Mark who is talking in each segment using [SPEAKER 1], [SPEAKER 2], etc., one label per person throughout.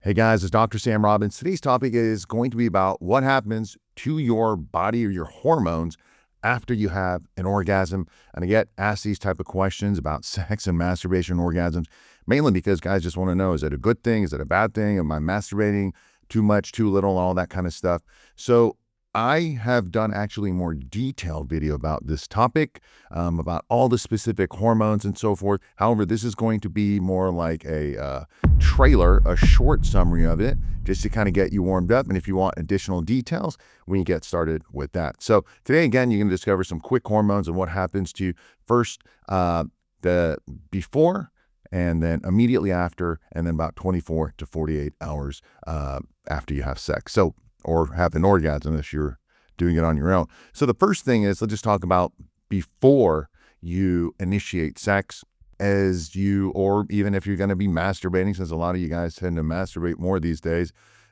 [SPEAKER 1] Hey guys, it's Dr. Sam Robbins. Today's topic is going to be about what happens to your body or your hormones after you have an orgasm. And I get asked these type of questions about sex and masturbation orgasms, mainly because guys just want to know, is it a good thing? Is it a bad thing? Am I masturbating too much, too little, all that kind of stuff? So I have done actually a more detailed video about this topic, about all the specific hormones and so forth. However, this is going to be more like a trailer, a short summary of it, just to kind of get you warmed up. And if you want additional details, we can get started with that. So today, again, you're going to discover some quick hormones and what happens to you first, the before, and then immediately after, and then about 24 to 48 hours after you have sex. So, or have an orgasm if you're doing it on your own. So the first thing is, let's just talk about before you initiate sex, or even if you're going to be masturbating, since a lot of you guys tend to masturbate more these days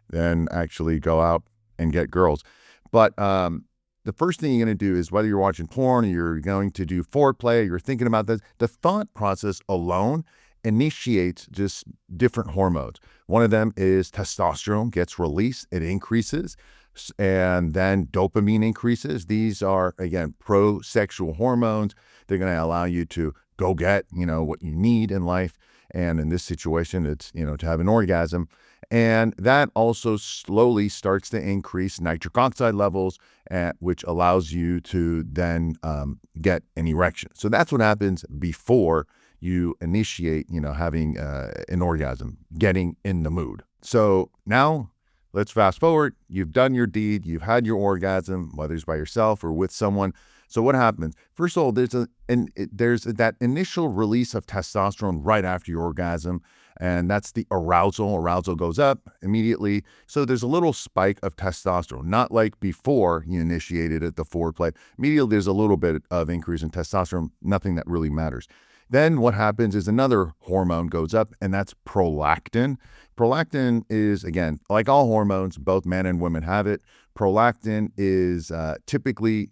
[SPEAKER 1] than actually go out and get girls. But the first thing you're going to do is, whether you're watching porn or you're going to do foreplay, or you're thinking about this, the thought process alone initiates just different hormones. One of them is testosterone gets released, it increases, and then dopamine increases. These are, again, pro-sexual hormones. They're going to allow you to go get, what you need in life. And in this situation, it's, to have an orgasm. And that also slowly starts to increase nitric oxide levels, which allows you to then get an erection. So that's what happens before you initiate, having an orgasm, getting in the mood. So now let's fast forward. You've done your deed. You've had your orgasm, whether it's by yourself or with someone. So what happens? First of all, there's that initial release of testosterone right after your orgasm, and that's the arousal. Arousal goes up immediately. So there's a little spike of testosterone, not like before you initiated it, the foreplay. Immediately, there's a little bit of increase in testosterone, nothing that really matters. Then what happens is another hormone goes up, and that's prolactin. Prolactin is, again, like all hormones, both men and women have it. Prolactin is typically,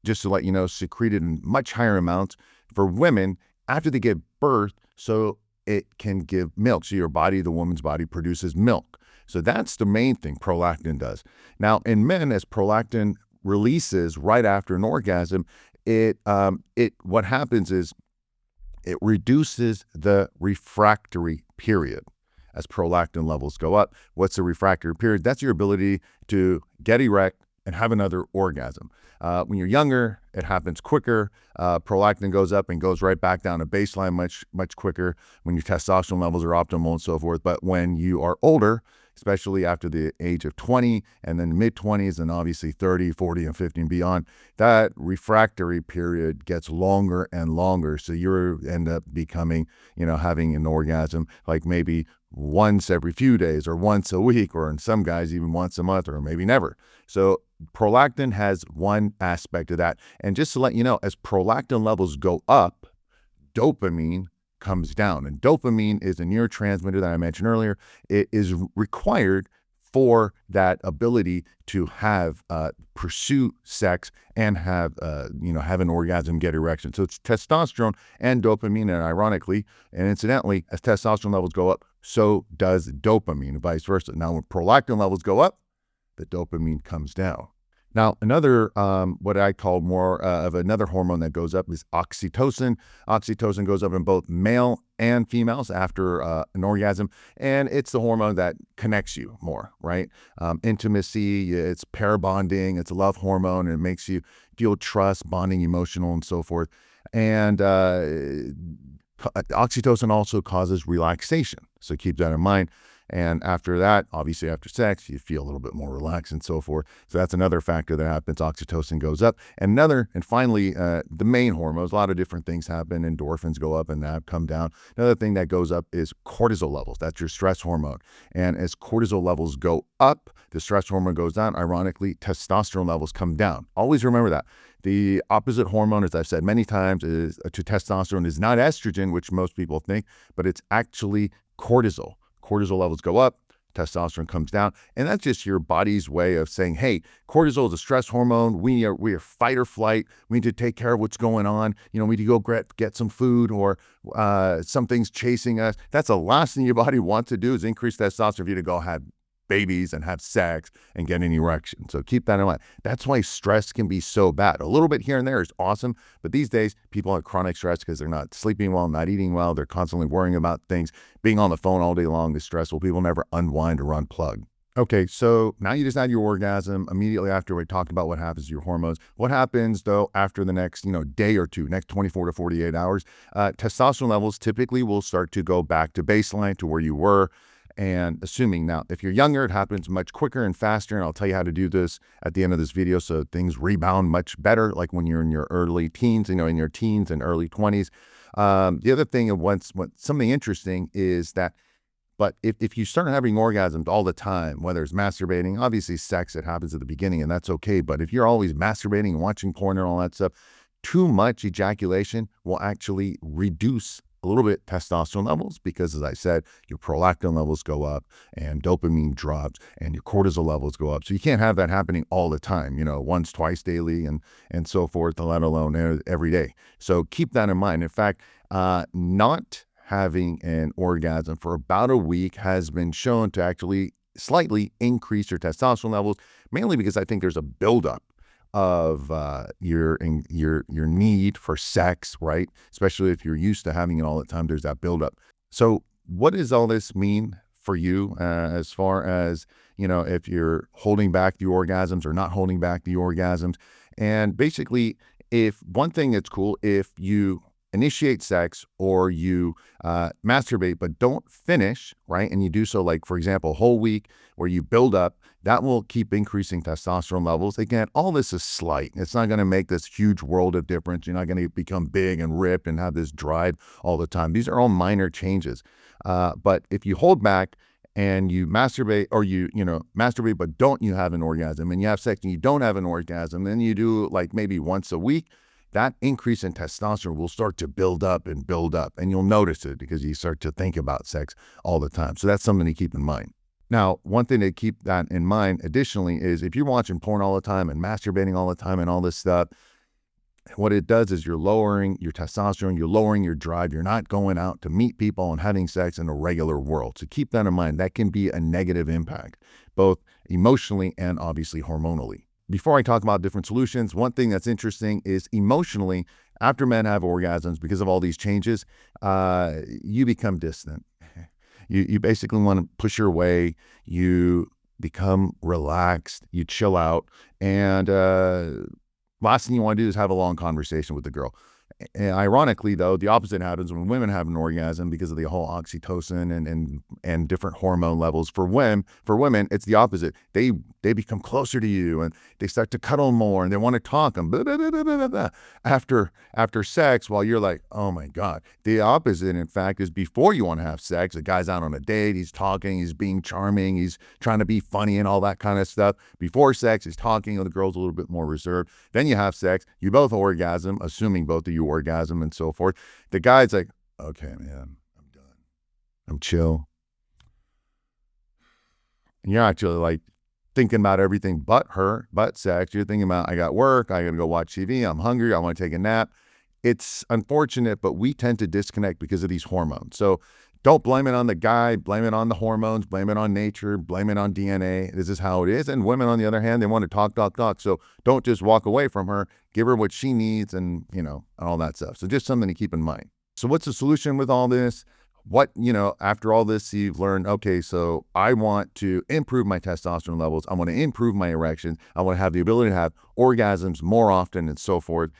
[SPEAKER 1] just to let you know, secreted in much higher amounts for women after they give birth, so it can give milk. So your body, the woman's body, produces milk. So that's the main thing prolactin does. Now, in men, as prolactin releases right after an orgasm, what happens is it reduces the refractory period. As prolactin levels go up, what's the refractory period? That's your ability to get erect and have another orgasm. When you're younger, it happens quicker. Prolactin goes up and goes right back down to baseline much quicker when your testosterone levels are optimal and so forth. But when you are older, especially after the age of 20 and then mid-20s and obviously 30, 40, and 50 and beyond, that refractory period gets longer and longer. So you end up becoming, having an orgasm like maybe once every few days or once a week, or in some guys even once a month, or maybe never. So prolactin has one aspect of that. And just to let you know, as prolactin levels go up, dopamine comes down. And dopamine is a neurotransmitter that I mentioned earlier. It is required for that ability to have pursue sex and have an orgasm, get erection. So it's testosterone and dopamine, and ironically and incidentally, as testosterone levels go up, so does dopamine, and vice versa. Now, when prolactin levels go up, the dopamine comes down. Now, another, what I call more of another hormone that goes up is oxytocin. Oxytocin goes up in both male and females after an orgasm, and it's the hormone that connects you more, right? Intimacy, it's pair bonding, it's a love hormone, and it makes you feel trust, bonding, emotional, and so forth. And oxytocin also causes relaxation, so keep that in mind. And after that, obviously after sex, you feel a little bit more relaxed and so forth. So that's another factor that happens. Oxytocin goes up. And finally, the main hormones, a lot of different things happen. Endorphins go up and that come down. Another thing that goes up is cortisol levels. That's your stress hormone. And as cortisol levels go up, the stress hormone goes down. Ironically, testosterone levels come down. Always remember that. The opposite hormone, as I've said many times, to testosterone is not estrogen, which most people think, but it's actually cortisol. Cortisol levels go up, testosterone comes down. And that's just your body's way of saying, hey, cortisol is a stress hormone. We are fight or flight. We need to take care of what's going on. We need to go get some food, or something's chasing us. That's the last thing your body wants to do, is increase testosterone for you to go have babies and have sex and get an erection. So keep that in mind. That's why stress can be so bad. A little bit here and there is awesome, but these days people have chronic stress because they're not sleeping well, not eating well. They're constantly worrying about things. Being on the phone all day long is stressful. People never unwind or unplug. Okay, so now you just had your orgasm. Immediately after, we talked about what happens to your hormones. What happens, though, after the next day or two, next 24 to 48 hours? Testosterone levels typically will start to go back to baseline, to where you were. And assuming now, if you're younger, it happens much quicker and faster. And I'll tell you how to do this at the end of this video, so things rebound much better, like when you're in your early teens, in your teens and early 20s. The other thing of something interesting is that, but if you start having orgasms all the time, whether it's masturbating, obviously sex, it happens at the beginning and that's okay. But if you're always masturbating and watching porn and all that stuff, too much ejaculation will actually reduce a little bit testosterone levels, because, as I said, your prolactin levels go up and dopamine drops and your cortisol levels go up. So you can't have that happening all the time, once, twice daily and so forth, let alone every day. So keep that in mind. In fact, not having an orgasm for about a week has been shown to actually slightly increase your testosterone levels, mainly because I think there's a buildup of your need for sex, right? Especially if you're used to having it all the time, there's that buildup. So what does all this mean for you as far as, if you're holding back the orgasms or not holding back the orgasms? And basically, if one thing that's cool, if you initiate sex or you masturbate but don't finish, right? And you do so, like, for example, a whole week where you build up, that will keep increasing testosterone levels. Again, all this is slight. It's not going to make this huge world of difference. You're not going to become big and ripped and have this drive all the time. These are all minor changes. But if you hold back and you masturbate, or you masturbate but don't you have an orgasm, and you have sex and you don't have an orgasm, then you do like maybe once a week, that increase in testosterone will start to build up, and you'll notice it because you start to think about sex all the time. So that's something to keep in mind. Now, one thing to keep that in mind additionally is, if you're watching porn all the time and masturbating all the time and all this stuff, what it does is you're lowering your testosterone, you're lowering your drive. You're not going out to meet people and having sex in a regular world. So keep that in mind. That can be a negative impact, both emotionally and obviously hormonally. Before I talk about different solutions, one thing that's interesting is emotionally, after men have orgasms, because of all these changes, you become distant. You basically want to push your way. You become relaxed. You chill out. And last thing you want to do is have a long conversation with the girl. And ironically, though, the opposite happens when women have an orgasm, because of the whole oxytocin and different hormone levels. For women, it's the opposite. They become closer to you and they start to cuddle more and they want to talk and blah, blah, blah, blah, blah, blah. After sex, while you're like, oh my God. The opposite, in fact, is before you want to have sex. The guy's out on a date, he's talking, he's being charming, he's trying to be funny and all that kind of stuff. Before sex, he's talking, and the girl's a little bit more reserved. Then you have sex, you both orgasm, assuming both of you orgasm and so forth. The guy's like, okay, man, I'm done. I'm chill. And you're actually like thinking about everything but sex. You're thinking about, I got work, I gotta go watch TV, I'm hungry, I want to take a nap. It's unfortunate, but we tend to disconnect because of these hormones. So don't blame it on the guy, blame it on the hormones, blame it on nature, blame it on DNA. This is how it is. And women, on the other hand, they want to talk. So don't just walk away from her. Give her what she needs and, all that stuff. So just something to keep in mind. So what's the solution with all this? What, after all this, you've learned, okay, so I want to improve my testosterone levels. I want to improve my erections. I want to have the ability to have orgasms more often and so forth.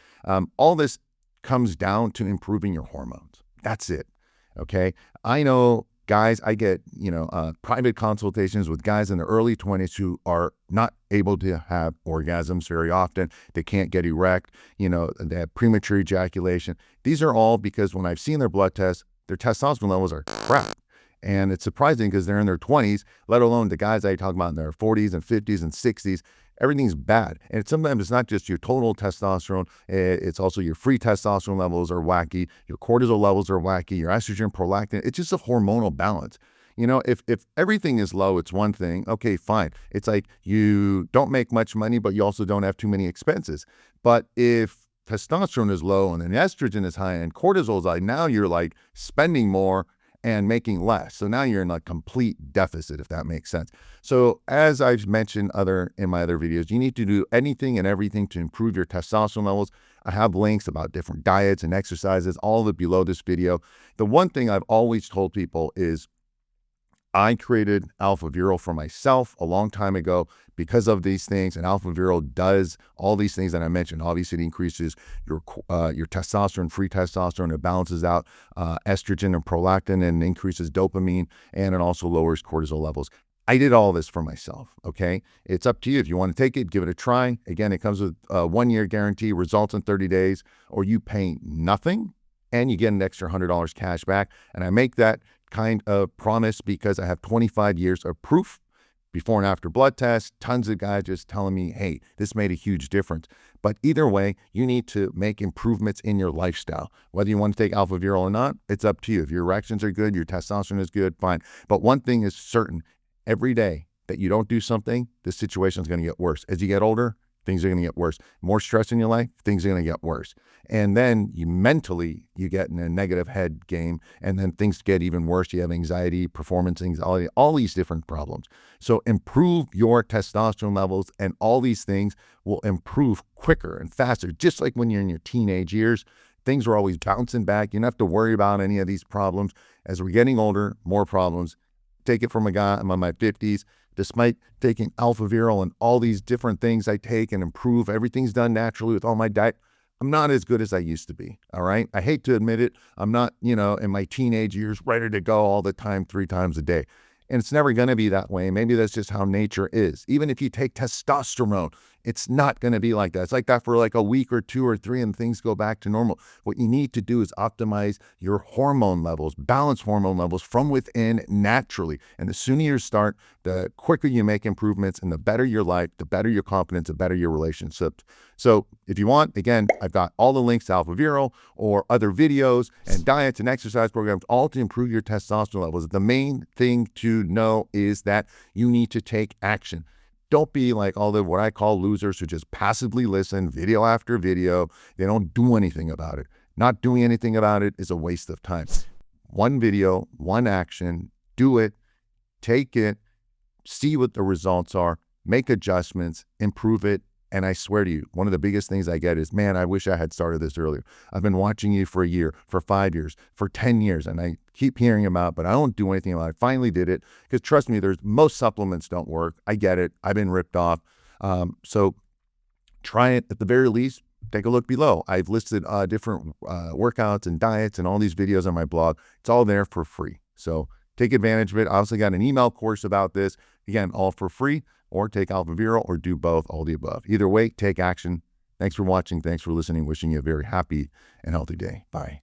[SPEAKER 1] All this comes down to improving your hormones. That's it. Okay. I know guys, I get, private consultations with guys in their early 20s who are not able to have orgasms very often. They can't get erect, they have premature ejaculation. These are all because when I've seen their blood tests, their testosterone levels are crap. And it's surprising because they're in their 20s, let alone the guys I talk about in their 40s and 50s and 60s. Everything's bad. And sometimes it's not just your total testosterone, it's also your free testosterone levels are wacky, your cortisol levels are wacky, your estrogen, prolactin. It's just a hormonal balance. if everything is low, it's one thing. Okay, fine. It's like you don't make much money, but you also don't have too many expenses. But if testosterone is low and then estrogen is high and cortisol is high, now you're like spending more and making less. So now you're in a complete deficit, if that makes sense. So as I've mentioned in my other videos, you need to do anything and everything to improve your testosterone levels. I have links about different diets and exercises, all of it below this video. The one thing I've always told people is I created AlphaViril for myself a long time ago because of these things, and AlphaViril does all these things that I mentioned. Obviously, it increases your testosterone, free testosterone. It balances out estrogen and prolactin and increases dopamine, and it also lowers cortisol levels. I did all this for myself, okay? It's up to you. If you want to take it, give it a try. Again, it comes with a 1-year guarantee, results in 30 days, or you pay nothing, and you get an extra $100 cash back. And I make that kind of promise because I have 25 years of proof, before and after blood tests, tons of guys just telling me, hey, this made a huge difference. But either way, you need to make improvements in your lifestyle. Whether you want to take AlphaViril or not, it's up to you. If your erections are good, your testosterone is good, fine. But one thing is certain, every day that you don't do something, this situation is going to get worse. As you get older, things are going to get worse. More stress in your life, things are going to get worse. And then you get in a negative head game, and then things get even worse. You have anxiety, performance anxiety, all these different problems. So improve your testosterone levels, and all these things will improve quicker and faster. Just like when you're in your teenage years, things are always bouncing back. You don't have to worry about any of these problems. As we're getting older, more problems. Take it from a guy, I'm in my 50s. Despite taking AlphaViril and all these different things I take and improve, everything's done naturally with all my diet, I'm not as good as I used to be, all right? I hate to admit it. I'm not, in my teenage years, ready to go all the time, 3 times a day. And it's never going to be that way. Maybe that's just how nature is. Even if you take testosterone, it's not going to be like that. It's like that for like a week or 2 or 3 and things go back to normal. What you need to do is optimize your hormone levels, balance hormone levels from within naturally. And the sooner you start, the quicker you make improvements, and the better your life, the better your confidence, the better your relationships. So if you want, again, I've got all the links to AlphaViril or other videos and diets and exercise programs, all to improve your testosterone levels. The main thing to know is that you need to take action. Don't be like all the what I call losers who just passively listen video after video. They don't do anything about it. Not doing anything about it is a waste of time. One video, one action, do it, take it, see what the results are, make adjustments, improve it. And I swear to you, one of the biggest things I get is, man, I wish I had started this earlier. I've been watching you for a year, for 5 years, for 10 years, and I keep hearing about, but I don't do anything about it. I finally did it because trust me, most supplements don't work. I get it. I've been ripped off. So try it at the very least. Take a look below. I've listed different workouts and diets and all these videos on my blog. It's all there for free. So take advantage of it. I also got an email course about this. Again, all for free. Or take AlphaViril, or do both, all the above. Either way, take action. Thanks for watching. Thanks for listening. Wishing you a very happy and healthy day. Bye.